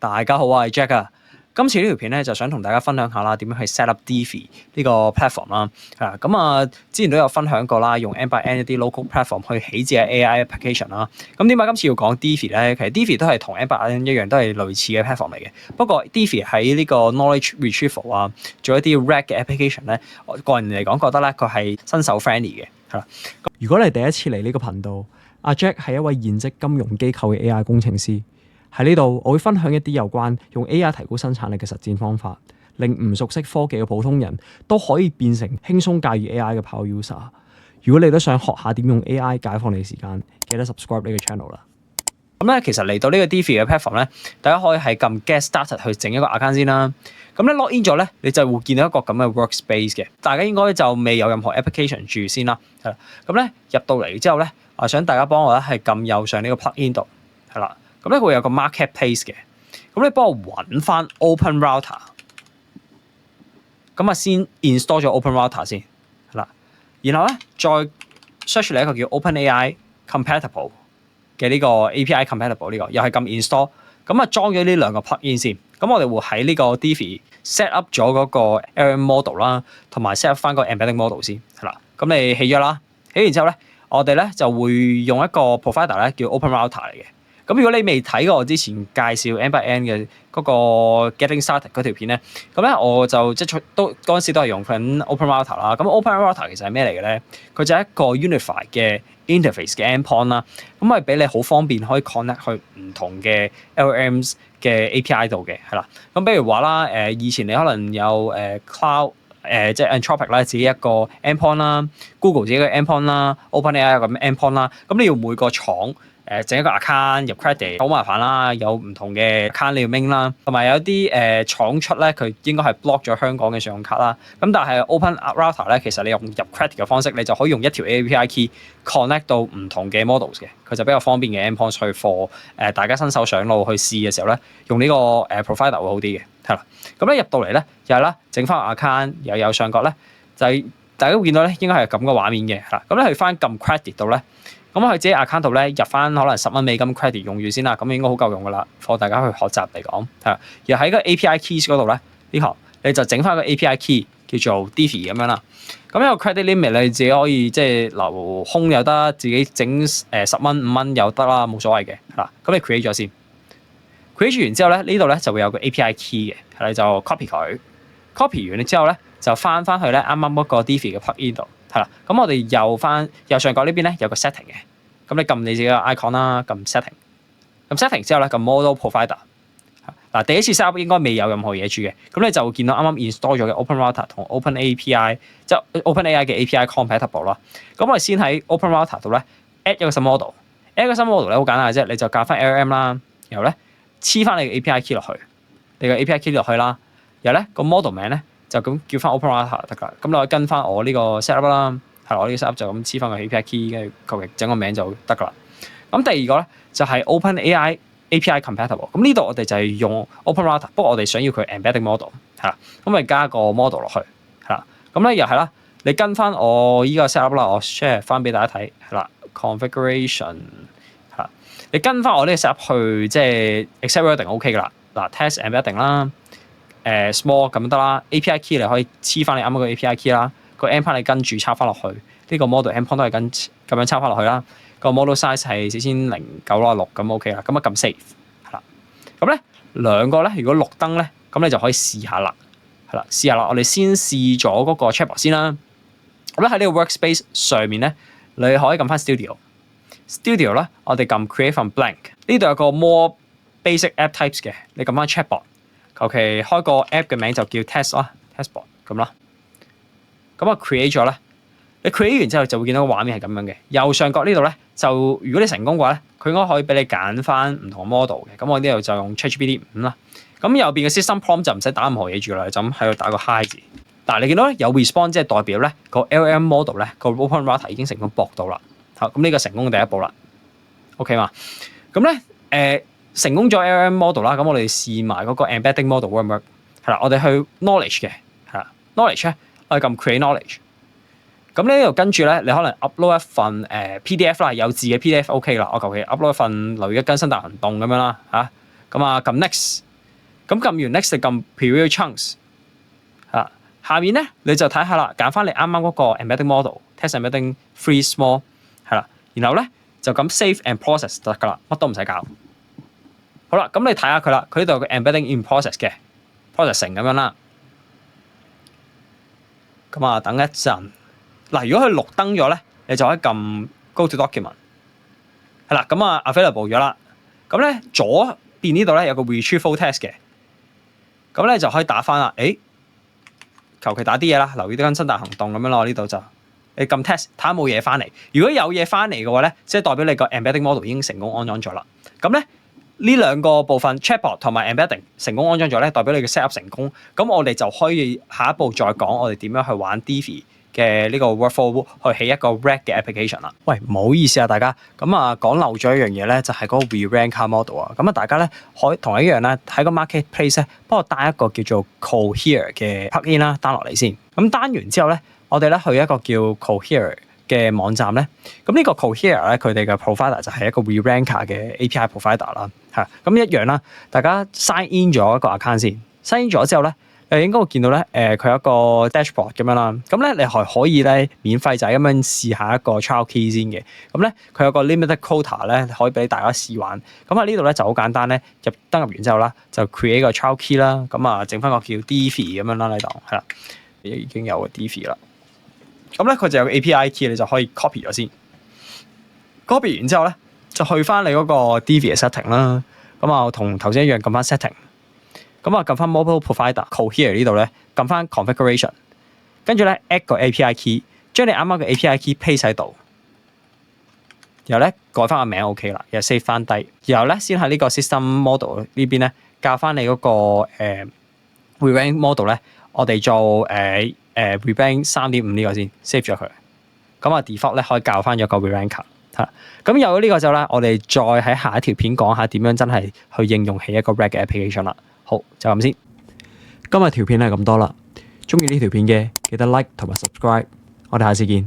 大家好，我係 Jack 啊。今次呢條片咧就想同大家分享下啦，點樣去 set up Divi 呢個 platform 啦。之前都有分享過啦，用 N8N 一啲 local platform 去起自己 AI application 啦。咁點解今次要講 Divi 咧？其實 Divi 都係同 N8N 一樣，都係類似嘅 platform 嚟嘅。不過 Divi 喺呢個 knowledge retrieval 啊，做一啲 RAG 嘅 application 咧，我個人嚟講覺得咧佢係新手 friendly 嘅。係啦，如果你第一次嚟呢個頻道，阿 Jack 係一位現職金融機構嘅 AI 工程師。喺呢度，我會分享一啲有關用 AI 提高生產力嘅實戰方法，令唔熟悉科技嘅普通人都可以變成輕鬆駕馭 AI 嘅 power user。如果你都想學下點用 AI 解放你時間，記得 subscribe 呢個 channel 啦。咁咧，其實嚟到呢個 Divi 嘅 platform 咧，大家可以係撳 Get Started 去整一個 account 先啦。咁咧 log in 咗咧，你就會見到一個咁嘅 workspace 嘅。大家應該就未有任何 application 住先啦。係啦，咁咧入到嚟之後咧，我想大家幫我咧係撳右上呢個 plugin 度，係啦。咁咧會有個 marketplace 嘅，咁你幫我揾翻 Open Router， 咁啊先 install 咗 Open Router 先，係啦，然後咧再 search 嚟一個叫 OpenAI Compatible 嘅呢個 API Compatible 呢個，又係撳 install， 咁啊裝咗呢兩個 plugin 先，咁我哋會喺呢個 Divi set up 咗嗰個 LLM model 啦，同埋 set up 翻個 embedding model 先，係啦，咁你起咗啦，起完之後咧，我哋咧就會用一個 provider 咧叫 Open Router 嚟嘅。咁如果你未睇過我之前介紹 N8N 嘅嗰個 Getting Started 嗰條片咧，咁咧我就即係都嗰陣時都係用緊 Open Router 啦。咁 Open Router 其實係咩嚟嘅咧？佢就係一個 Unified 嘅 interface 嘅 endpoint 啦。咁係俾你好方便可以 connect 去唔同嘅 LLMs 嘅 API 度嘅，係啦。咁比如話啦，以前你可能有Cloud 即係 Anthropic 啦，自己一個 endpoint 啦 ，Google 自己嘅 endpoint 啦 ，OpenAI 咁 endpoint 啦。咁你要每個廠整一個 account 入 credit 好麻煩啦，有唔同嘅 account 你要 mint 啦，同埋有啲廠出咧，佢應該係 block 咗香港嘅信用卡啦。咁但係 Open Router 咧，其實你用入 credit 嘅方式，你就可以用一條 API key connect 到唔同嘅 models 嘅，佢就比較方便嘅 endpoint 去 for 大家新手上路去試嘅時候咧，用呢個provider 會好啲嘅，係啦。咁咧入到嚟咧又係啦，整翻個 account 又有上角咧，就係大家會見到咧，應該係咁嘅畫面嘅，係啦。咁咧去翻撳 credit 度咧。咁佢自己 account 度咧入翻可能10蚊美金 credit 用住先啦，咁應該好夠用噶啦，幫大家去學習嚟講係。而喺個 API keys 嗰度咧，呢行你就整翻個 API key 叫做 Divi 咁樣啦。咁有個 credit limit 你自己可以即係留空又得，自己整10蚊5蚊又得啦，冇所謂嘅係啦。咁你 create 咗先 ，create 完之後咧呢度咧就會有個 API key 嘅，係你就 copy 佢 ，copy 完之後咧就翻去咧啱啱嗰個 Divi 嘅 plugin 度。係啦，咁我哋右上角呢邊咧有個 setting 嘅，咁你撳你自己個 icon 啦，撳 setting，咁 setting 之後咧撳 model provider， 嗱第一次 set up 應該未有任何嘢住嘅，咁你就會見到啱啱 install 咗嘅 Open Router 同 Open API， 即係 OpenAI 嘅 API compatible 啦。咁我哋先喺 Open Router 度咧 add 一個新 model，add 一個新 model 咧好簡單嘅啫，你就教翻 LLM 啦，然後咧黐翻你嘅 API key 落去，你個 API key 落去啦，然後咧個 model 名咧。就咁叫翻 Open Router 得㗎，咁你可以跟翻我呢個 set up 啦，係我呢個 set up 就咁黐翻個 API key，跟住求其整個名就得㗎啦。咁第二個咧就係 OpenAI API Compatible， 咁呢度我哋就係用 Open Router， 不過我哋想要佢 embedding model 係啦，咁咪加個 model 落去係啦，咁咧又係啦，你跟翻我依個 set up 啦，我 share 翻俾大家睇係啦 ，configuration 係啦，你跟翻我呢個 set up 去即係 accept 一定 OK 㗎啦，嗱 test embedding 啦。small 咁得啦 ，API key 你可以黐翻你啱啱個 API key 啦，個 endpoint 你跟住抄翻落去，呢個 model endpoint 都係跟咁樣抄翻落去啦。個 model size 係4096咁 OK 啦，咁啊撳 save 係啦。咁咧兩個咧，如果綠燈咧，咁你就可以試下啦，係啦，試下啦。我哋先試咗嗰個 chatbot 先啦。咁咧喺呢個 workspace 上面咧，你可以撳翻 studio 啦，我哋撳 create from blank， 呢度有個 more basic app types 嘅，你撳翻 chatbot。求其開個 app 嘅名就叫 test 啦 ，testbot 咁啦。咁啊 create 咗咧，你 create 完之後就會見到個畫面係咁樣嘅。右上角呢度咧，就如果你成功嘅話咧，佢應該可以俾你揀翻唔同嘅 model 嘅。咁我呢度就用 ChatGPT 5啦。咁右邊嘅 system prompt 就唔使打任何嘢住啦，就咁喺度打個 hi 字。但係你見到咧有 response， 即係代表咧個 LLM model 咧個 Open Router 已經成功駁到啦。好，咁呢個成功嘅第一步啦。OK 嘛？咁咧成功咗 LLM model 啦，咁我哋試埋嗰個 embedding model work 唔 work？ 係啦，我哋去 knowledge 嘅，係啦 knowledge 咧，我哋撳 create knowledge。咁呢度跟住咧，你可能 upload 一份PDF 啦，有字嘅 PDF OK 啦，我求其 upload 一份類嘅更新大行動咁樣啦嚇。咁啊撳 next，咁撳完 next 就撳 preview chunks 下面咧你就睇下啦，揀翻你啱啱嗰個 embedding model test embedding free small 係啦，然後咧就咁 save and process 就得噶啦，乜都唔使搞。好啦，咁你睇下佢啦，佢呢度有個 embedding in process 嘅 processing 咁樣啦。咁啊，等一陣嗱，如果佢綠燈咗咧，你就可以撳 go to document 係啦，咁啊 available 咗啦。咁咧左邊呢度咧有個 retrieve full test 嘅，咁咧就可以打翻啦。求其打啲嘢啦，留意啲更新大行動咁樣咯。呢度就你撳 test 睇下冇嘢翻嚟，如果有嘢翻嚟嘅話咧，即係代表你個 embedding model 已經成功安裝咗啦。咁咧呢兩個部分 chatbot 同埋 embedding 成功安裝咗咧，代表你嘅 set up 成功。咁我哋就可以下一步再講我哋點樣去玩 Divi 嘅呢個 workflow 去起一個 RAG 嘅 application 啦。喂，唔好意思啊，大家咁啊講漏咗一樣嘢咧，就係嗰個 re-rank car model 啊。咁啊，大家咧可以同一樣咧喺個 marketplace 咧幫我 down 一個叫做 Cohere 嘅 plugin 啦 down 落嚟先。咁 down 完之後咧，我哋咧去一個叫 Cohere 嘅網站咧。咁呢個 Cohere 咧，佢哋嘅 provider 就係一個 re-ranker 嘅 API provider 啦。係咁一樣啦，大家 sign in 咗一個 account 先 ，sign in 咗之後咧。應該會見到咧，佢有一個 dashboard 咁樣啦。咁咧，你係可以咧免費就係咁樣試下一個 trial key 先嘅。咁咧，佢有個 limited quota 咧，可以俾大家試玩。咁喺呢度咧就好簡單咧，登入完之後啦，就 create 個 trial key 啦。咁啊，整翻個叫 Divi 咁樣啦，呢度係啦，已經有個 Divi 啦。咁咧，佢就有個 API key，你就可以 copy 咗先。copy 完之後咧，就去翻你嗰個 Divi 嘅 setting 啦。咁啊，同頭先一樣撳翻 setting。咁啊，撳翻 mobile provider Cohere 呢度咧，撳翻 configuration， 跟住咧 add 個 API key， 將你啱啱嘅 API key paste 喺度，然後咧改翻個名 OK 啦，又 save 翻低，然後咧先喺呢個 system model 呢邊咧教翻你嗰個re-rank model 咧，我哋做re-rank 3.5 呢個先 save 咗佢，咁啊 default 咧可以教翻咗個 re-ranker 嚇，咁有咗呢個之後咧，我哋再喺下一條片講下點樣真係去應用起一個 RAG 嘅 application 啦。好，就咁先。今日條片係咁多啦，鍾意呢條片嘅記得 like 同埋 subscribe，我哋下次見。